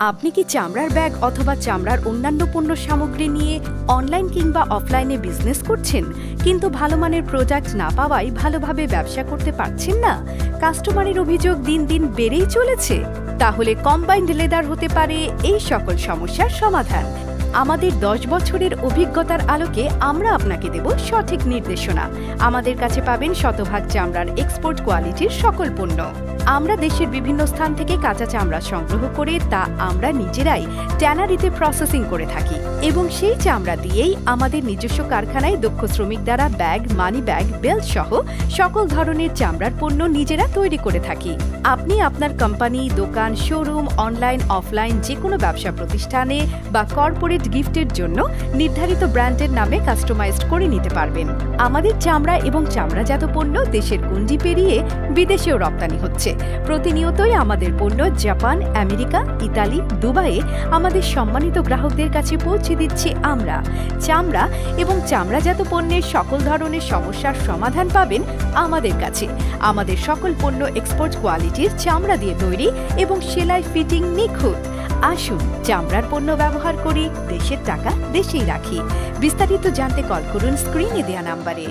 আপনি কি চামড়ার ব্যাগ অথবা চামড়ার অন্যান্য পণ্য সামগ্রী নিয়ে অনলাইন কিংবা অফলাইনে বিজনেস করছেন, কিন্তু ভালো মানের প্রোডাক্ট না পাওয়ায় ভালোভাবে ব্যবসা করতে পারছেন না? কাস্টমারের অভিযোগ দিন দিন বেড়েই চলেছে। তাহলে কম্বাইন্ড লেদার হতে পারে এই সকল সমস্যার সমাধান। আমাদের 10 বছরের অভিজ্ঞতার আলোকে আমরা আপনাকে দেব সঠিক নির্দেশনা। আমাদের কাছে পাবেন শতভাগ চামড়ার এক্সপোর্ট কোয়ালিটির সকল পণ্য। আমরা দেশের বিভিন্ন স্থান থেকে কাঁচা চামড়া সংগ্রহ করে তা আমরা নিজেরাই ট্যানারিতে প্রসেসিং করে থাকি এবং সেই চামড়া দিয়েই আমাদের নিজস্ব কারখানায় দক্ষ শ্রমিক দ্বারা ব্যাগ, মানি ব্যাগ, বেল্ট সহ সকল ধরনের চামড়ার পণ্য নিজেরা তৈরি করে থাকি। আপনি আপনার কোম্পানি, দোকান, শোরুম, অনলাইন, অফলাইন যে কোনো ব্যবসা প্রতিষ্ঠানে বা কর্পোরেট গিফটের জন্য নির্ধারিত ব্র্যান্ডের নামে কাস্টমাইজড করে নিতে পারবেন। আমাদের চামড়া এবং চামড়াজাত পণ্য দেশের গণ্ডি পেরিয়ে বিদেশেও রপ্তানি হচ্ছে। প্রতিনিয়তই আমাদের পণ্য জাপান, আমেরিকা, ইতালি, দুবাইয়ে আমাদের সম্মানিত গ্রাহকদের কাছে পৌঁছে দিচ্ছি আমরা। চামড়া এবং চামড়াজাত পণ্যের সকল ধরনের সমস্যার সমাধান পাবেন আমাদের কাছে। আমাদের সকল পণ্য এক্সপোর্ট কোয়ালিটির চামড়া দিয়ে তৈরি এবং সেলাই ফিটিং নিখুঁত। আসুন চামড়ার পণ্য ব্যবহার করি, দেশের টাকা দেশেই রাখি। বিস্তারিত জানতে কল করুন স্ক্রিনে দেয়া নাম্বারে।